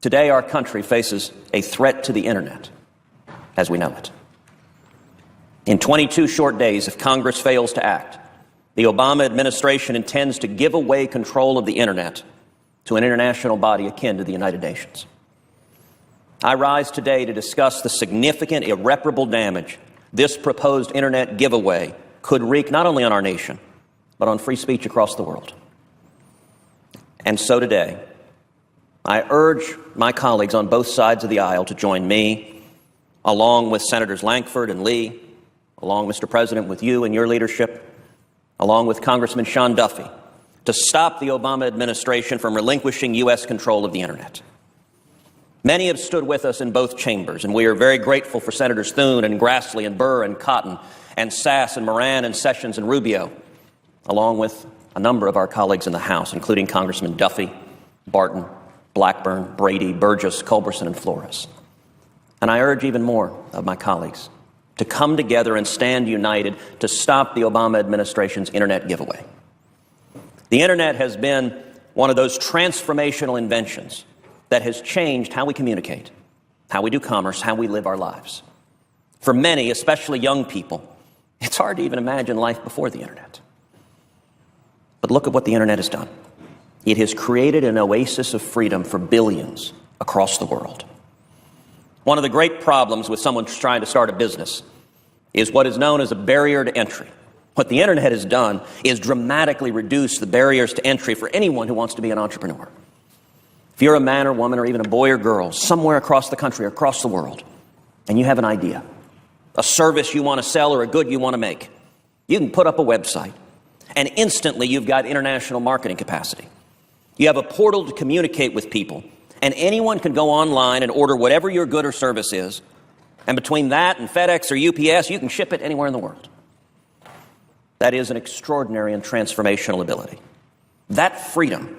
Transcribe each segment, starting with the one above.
Today, our country faces a threat to the internet as we know it. In 22 short days, if Congress fails to act, the Obama administration intends to give away control of the internet to an international body akin to the United Nations. I rise today to discuss the significant, irreparable damage this proposed internet giveaway could wreak not only on our nation, but on free speech across the world. And so today, I urge my colleagues on both sides of the aisle to join me, along with Senators Lankford and Lee, along, Mr. President, with you and your leadership, along with Congressman Sean Duffy, to stop the Obama administration from relinquishing U.S. control of the internet. Many have stood with us in both chambers, and we are very grateful for Senators Thune and Grassley and Burr and Cotton and Sass and Moran and Sessions and Rubio, along with a number of our colleagues in the House, including Congressman Duffy, Barton, Blackburn, Brady, Burgess, Culberson, and Flores. And I urge even more of my colleagues to come together and stand united to stop the Obama administration's internet giveaway. The internet has been one of those transformational inventions that has changed how we communicate, how we do commerce, how we live our lives. For many, especially young people, it's hard to even imagine life before the internet. But look at what the internet has done. It has created an oasis of freedom for billions across the world. One of the great problems with someone trying to start a business is what is known as a barrier to entry. What the internet has done is dramatically reduce the barriers to entry for anyone who wants to be an entrepreneur. If you're a man or woman or even a boy or girl somewhere across the country or across the world, and you have an idea, a service you want to sell or a good you want to make, you can put up a website, and instantly you've got international marketing capacity. You have a portal to communicate with people, and anyone can go online and order whatever your good or service is, and between that and FedEx or UPS, you can ship it anywhere in the world. That is an extraordinary and transformational ability. That freedom,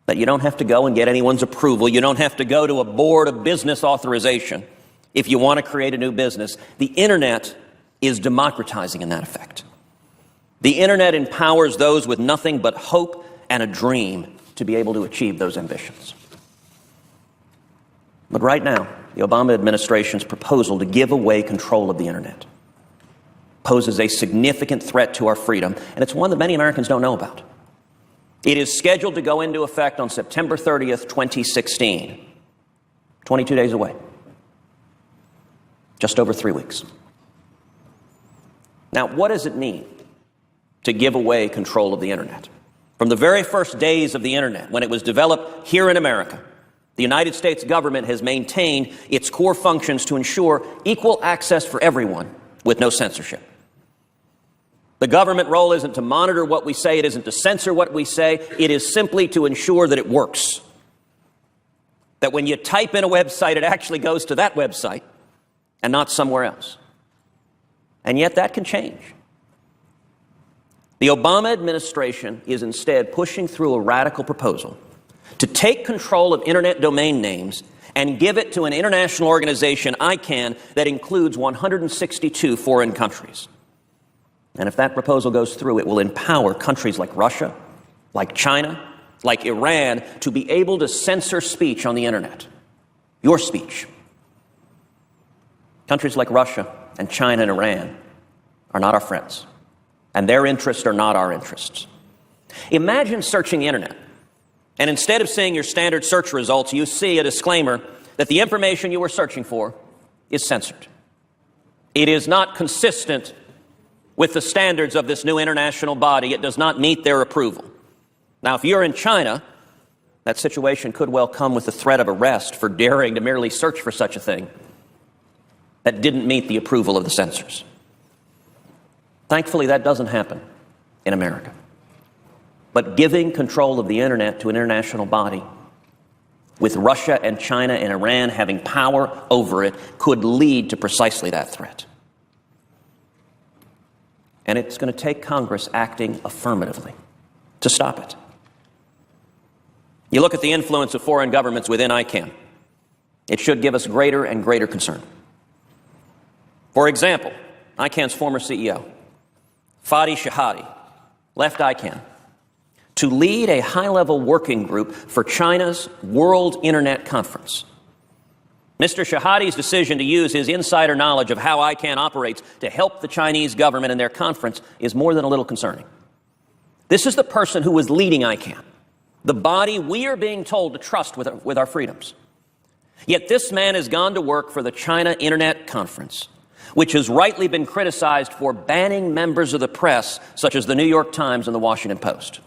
that you don't have to go and get anyone's approval, you don't have to go to a board of business authorization if you want to create a new business, the internet is democratizing in that effect. The internet empowers those with nothing but hope and a dream to be able to achieve those ambitions. But right now, the Obama administration's proposal to give away control of the internet poses a significant threat to our freedom, and it's one that many Americans don't know about. It is scheduled to go into effect on September 30th, 2016, 22 days away, just over 3 weeks. Now, what does it mean to give away control of the internet? From the very first days of the internet, when it was developed here in America, the United States government has maintained its core functions to ensure equal access for everyone with no censorship. The government role isn't to monitor what we say, it isn't to censor what we say, it is simply to ensure that it works. That when you type in a website, it actually goes to that website and not somewhere else. And yet that can change. The Obama administration is instead pushing through a radical proposal to take control of internet domain names and give it to an international organization, ICANN, that includes 162 foreign countries. And if that proposal goes through, it will empower countries like Russia, like China, like Iran, to be able to censor speech on the internet. Your speech. Countries like Russia and China and Iran are not our friends, and their interests are not our interests. Imagine searching the internet, and instead of seeing your standard search results, you see a disclaimer that the information you were searching for is censored. It is not consistent with the standards of this new international body. It does not meet their approval. Now, if you're in China, that situation could well come with the threat of arrest for daring to merely search for such a thing that didn't meet the approval of the censors. Thankfully, that doesn't happen in America. But giving control of the internet to an international body, with Russia and China and Iran having power over it, could lead to precisely that threat. And it's going to take Congress acting affirmatively to stop it. You look at the influence of foreign governments within ICANN. It should give us greater and greater concern. For example, ICANN's former CEO, Fadi Shahadi, left ICANN to lead a high-level working group for China's World Internet Conference. Mr. Shahadi's decision to use his insider knowledge of how ICANN operates to help the Chinese government in their conference is more than a little concerning. This is the person who was leading ICANN, the body we are being told to trust with our freedoms. Yet this man has gone to work for the China Internet Conference, which has rightly been criticized for banning members of the press, such as the New York Times and the Washington Post.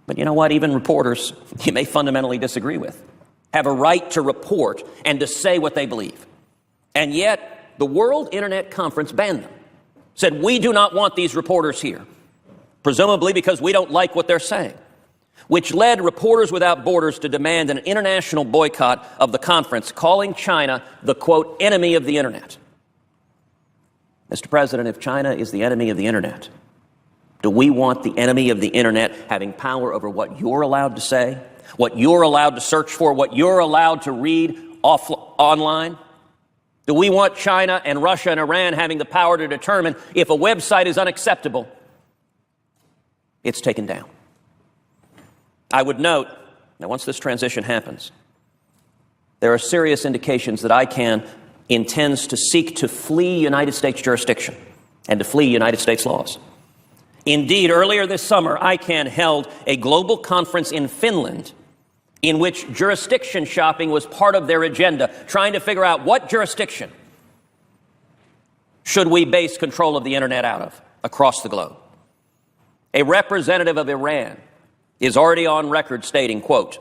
But you know what? Even reporters you may fundamentally disagree with have a right to report and to say what they believe. And yet, the World Internet Conference banned them, said, we do not want these reporters here, presumably because we don't like what they're saying, which led Reporters Without Borders to demand an international boycott of the conference, calling China the, quote, enemy of the Internet. Mr. President, if China is the enemy of the Internet, do we want the enemy of the Internet having power over what you're allowed to say, what you're allowed to search for, what you're allowed to read online? Do we want China and Russia and Iran having the power to determine if a website is unacceptable, it's taken down? I would note that once this transition happens, there are serious indications that ICANN intends to seek to flee United States jurisdiction and to flee United States laws. Indeed, earlier this summer, ICANN held a global conference in Finland in which jurisdiction shopping was part of their agenda, trying to figure out what jurisdiction should we base control of the Internet out of across the globe. A representative of Iran is already on record stating, quote,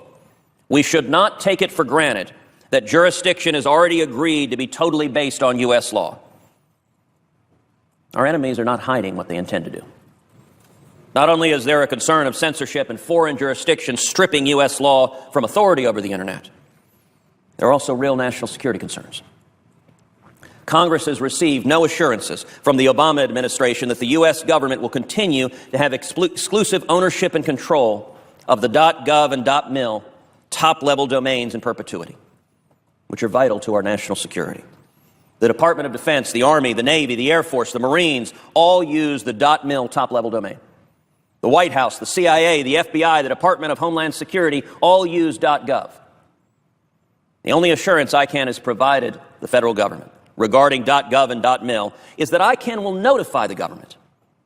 we should not take it for granted that jurisdiction is already agreed to be totally based on U.S. law. Our enemies are not hiding what they intend to do. Not only is there a concern of censorship and foreign jurisdictions stripping U.S. law from authority over the Internet, there are also real national security concerns. Congress has received no assurances from the Obama administration that the U.S. government will continue to have exclusive ownership and control of the .gov and .mil top-level domains in perpetuity, which are vital to our national security. The Department of Defense, the Army, the Navy, the Air Force, the Marines all use the .mil top-level domain. The White House, the CIA, the FBI, the Department of Homeland Security all use .gov. The only assurance ICANN has provided the federal government regarding .gov and .mil is that ICANN will notify the government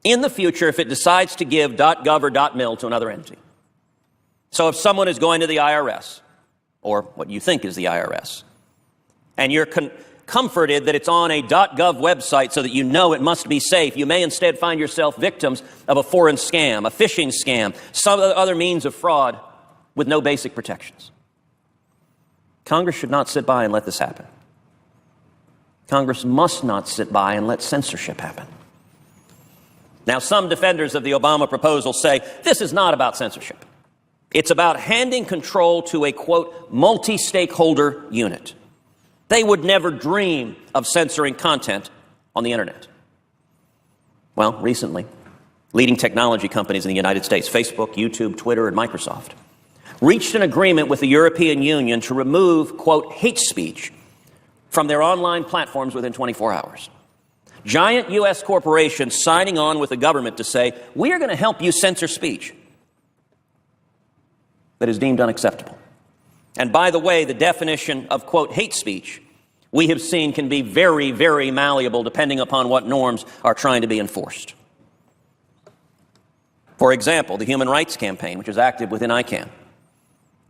in the future if it decides to give .gov or .mil to another entity. So if someone is going to the IRS, or what you think is the IRS, and you're comforted that it's on a .gov website so that you know it must be safe, you may instead find yourself victims of a foreign scam, a phishing scam, some other means of fraud with no basic protections. Congress should not sit by and let this happen. Congress must not sit by and let censorship happen. Now, some defenders of the Obama proposal say this is not about censorship. It's about handing control to a, quote, multi-stakeholder unit. They would never dream of censoring content on the Internet. Well, recently, leading technology companies in the United States, Facebook, YouTube, Twitter, and Microsoft, reached an agreement with the European Union to remove, quote, hate speech from their online platforms within 24 hours. Giant U.S. corporations signing on with the government to say, we are going to help you censor speech that is deemed unacceptable. And by the way, the definition of, quote, hate speech, we have seen can be very, very malleable depending upon what norms are trying to be enforced. For example, the Human Rights Campaign, which is active within ICANN,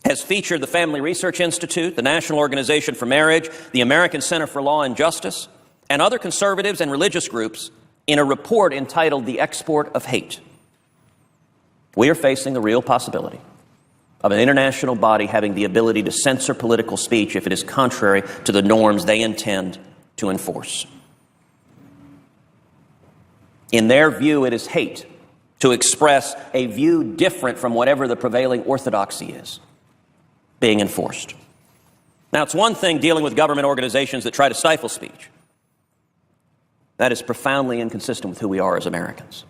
has featured the Family Research Institute, the National Organization for Marriage, the American Center for Law and Justice, and other conservatives and religious groups in a report entitled The Export of Hate. We are facing the real possibility of an international body having the ability to censor political speech if it is contrary to the norms they intend to enforce. In their view, it is hate to express a view different from whatever the prevailing orthodoxy is being enforced. Now, it's one thing dealing with government organizations that try to stifle speech. That is profoundly inconsistent with who we are as Americans.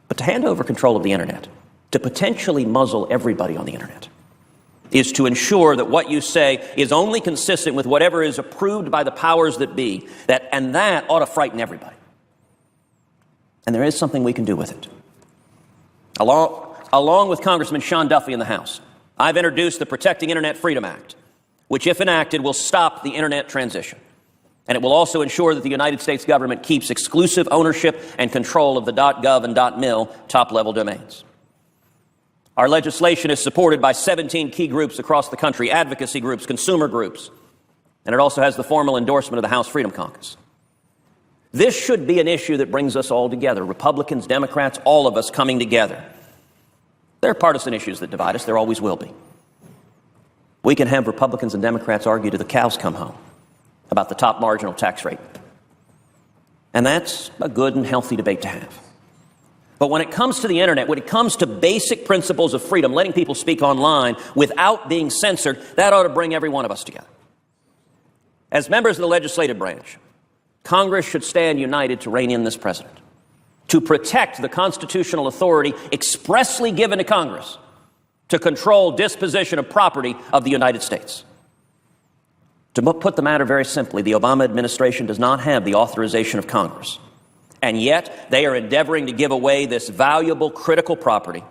But to hand over control of the Internet, to potentially muzzle everybody on the Internet, is to ensure that what you say is only consistent with whatever is approved by the powers that be, and that ought to frighten everybody. And there is something we can do with it. Along with Congressman Sean Duffy in the House, I've introduced the Protecting Internet Freedom Act, which, if enacted, will stop the Internet transition. And it will also ensure that the United States government keeps exclusive ownership and control of the .gov and .mil top-level domains. Our legislation is supported by 17 key groups across the country, advocacy groups, consumer groups, and it also has the formal endorsement of the House Freedom Caucus. This should be an issue that brings us all together, Republicans, Democrats, all of us coming together. There are partisan issues that divide us. There always will be. We can have Republicans and Democrats argue till the cows come home about the top marginal tax rate. And that's a good and healthy debate to have. But when it comes to the internet, when it comes to basic principles of freedom, letting people speak online without being censored, that ought to bring every one of us together. As members of the legislative branch, Congress should stand united to rein in this president, to protect the constitutional authority expressly given to Congress to control disposition of property of the United States. To put the matter very simply, the Obama administration does not have the authorization of Congress, and yet they are endeavoring to give away this valuable, critical property,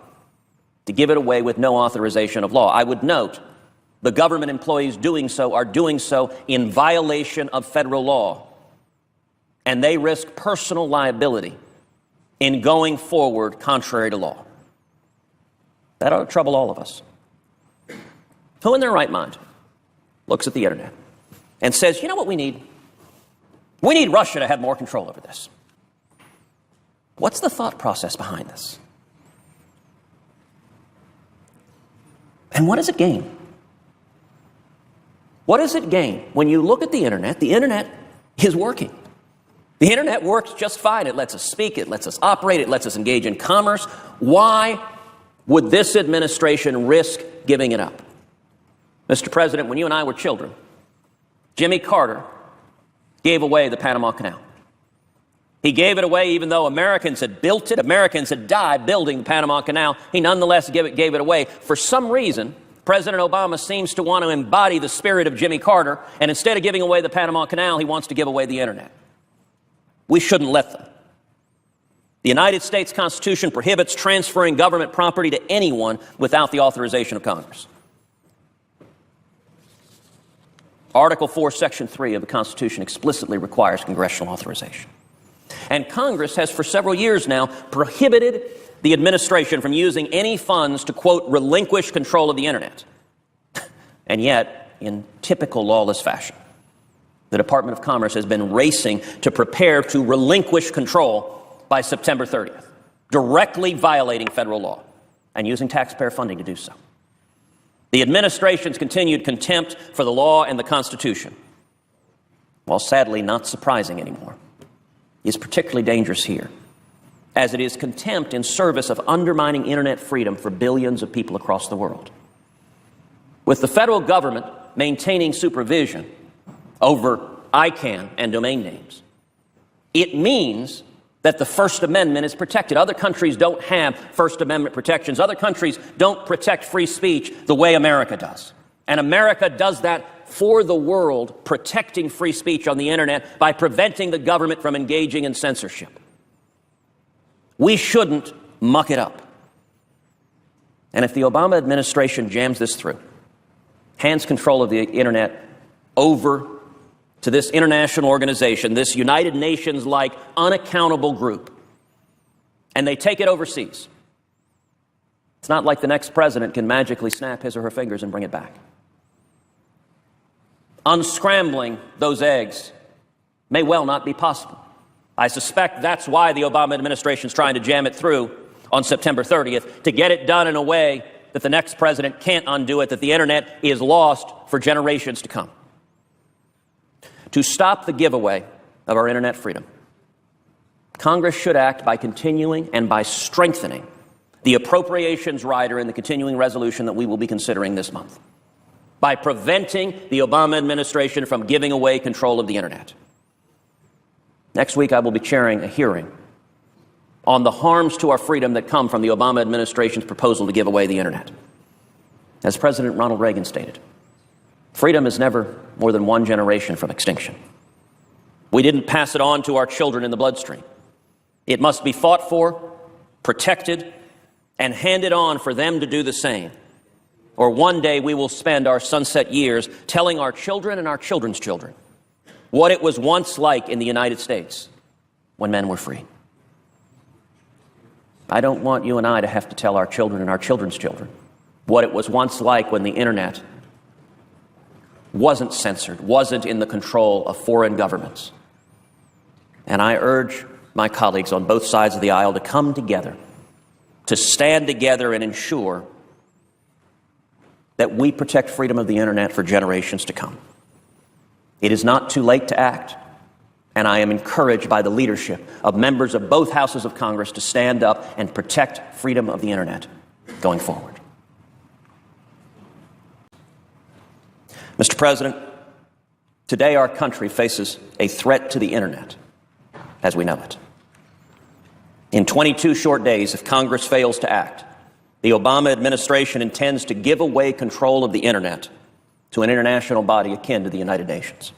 to give it away with no authorization of law. I would note the government employees doing so are doing so in violation of federal law, and they risk personal liability in going forward contrary to law. That ought to trouble all of us. Who in their right mind looks at the internet and says, you know what we need? We need Russia to have more control over this. What's the thought process behind this? And what does it gain? What does it gain when you look at the internet? The internet is working. The internet works just fine. It lets us speak. It lets us operate. It lets us engage in commerce. Why would this administration risk giving it up? Mr. President, when you and I were children, Jimmy Carter gave away the Panama Canal. He gave it away even though Americans had built it. Americans had died building the Panama Canal. He nonetheless gave it away. For some reason, President Obama seems to want to embody the spirit of Jimmy Carter, and instead of giving away the Panama Canal, he wants to give away the internet. We shouldn't let them. The United States Constitution prohibits transferring government property to anyone without the authorization of Congress. Article 4, Section 3 of the Constitution explicitly requires congressional authorization. And Congress has for several years now prohibited the administration from using any funds to, quote, relinquish control of the internet. And yet, in typical lawless fashion, the Department of Commerce has been racing to prepare to relinquish control by September 30th, directly violating federal law and using taxpayer funding to do so. The administration's continued contempt for the law and the Constitution, while sadly not surprising anymore, is particularly dangerous here, as it is contempt in service of undermining internet freedom for billions of people across the world. With the federal government maintaining supervision over ICANN and domain names, it means that the First Amendment is protected. Other countries don't have First Amendment protections. Other countries don't protect free speech the way America does. And America does that for the world, protecting free speech on the internet by preventing the government from engaging in censorship. We shouldn't muck it up. And if the Obama administration jams this through, hands control of the internet over to this international organization, this United Nations-like unaccountable group, and they take it overseas, it's not like the next president can magically snap his or her fingers and bring it back. Unscrambling those eggs may well not be possible. I suspect that's why the Obama administration is trying to jam it through on September 30th, to get it done in a way that the next president can't undo it, that the internet is lost for generations to come. To stop the giveaway of our internet freedom, Congress should act by continuing and by strengthening the appropriations rider in the continuing resolution that we will be considering this month, by preventing the Obama administration from giving away control of the internet. Next week, I will be chairing a hearing on the harms to our freedom that come from the Obama administration's proposal to give away the internet. As President Ronald Reagan stated, freedom is never more than one generation from extinction. We didn't pass it on to our children in the bloodstream. It must be fought for, protected, and hand it on for them to do the same. Or one day we will spend our sunset years telling our children and our children's children what it was once like in the United States when men were free. I don't want you and I to have to tell our children and our children's children what it was once like when the internet wasn't censored, wasn't in the control of foreign governments. And I urge my colleagues on both sides of the aisle to come together, to stand together and ensure that we protect freedom of the internet for generations to come. It is not too late to act, and I am encouraged by the leadership of members of both houses of Congress to stand up and protect freedom of the internet going forward. Mr. President, today our country faces a threat to the internet as we know it. In 22 short days, if Congress fails to act, the Obama administration intends to give away control of the internet to an international body akin to the United Nations.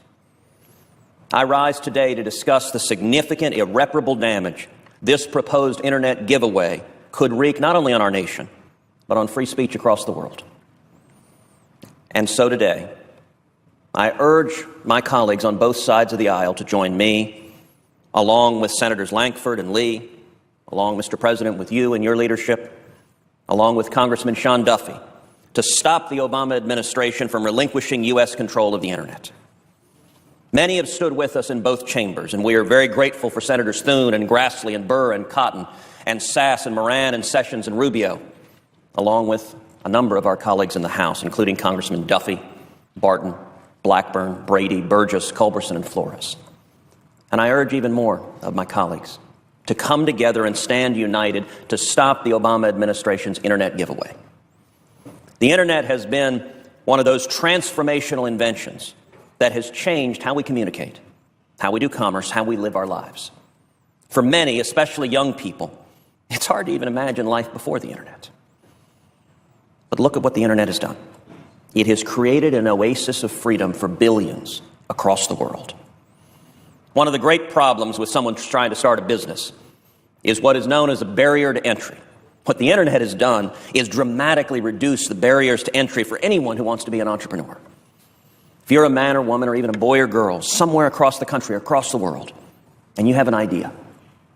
I rise today to discuss the significant irreparable damage this proposed internet giveaway could wreak not only on our nation, but on free speech across the world. And so today, I urge my colleagues on both sides of the aisle to join me, along with Senators Lankford and Lee, along, Mr. President, with you and your leadership, along with Congressman Sean Duffy, to stop the Obama administration from relinquishing U.S. control of the internet. Many have stood with us in both chambers, and we are very grateful for Senators Thune and Grassley and Burr and Cotton and Sass and Moran and Sessions and Rubio, along with a number of our colleagues in the House, including Congressman Duffy, Barton, Blackburn, Brady, Burgess, Culberson, and Flores. And I urge even more of my colleagues to come together and stand united to stop the Obama administration's internet giveaway. The internet has been one of those transformational inventions that has changed how we communicate, how we do commerce, how we live our lives. For many, especially young people, it's hard to even imagine life before the internet. But look at what the internet has done. It has created an oasis of freedom for billions across the world. One of the great problems with someone trying to start a business is what is known as a barrier to entry. What the internet has done is dramatically reduce the barriers to entry for anyone who wants to be an entrepreneur. If you're a man or woman or even a boy or girl somewhere across the country or across the world, and you have an idea,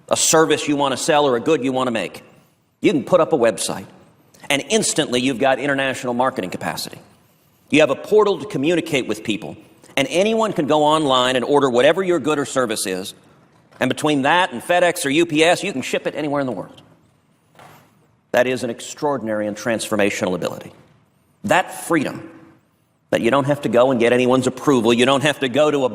a service you want to sell or a good you want to make, you can put up a website, and instantly you've got international marketing capacity. You have a portal to communicate with people, and anyone can go online and order whatever your good or service is, and between that and FedEx or UPS, you can ship it anywhere in the world. That is an extraordinary and transformational ability. That freedom, that you don't have to go and get anyone's approval, you don't have to go to a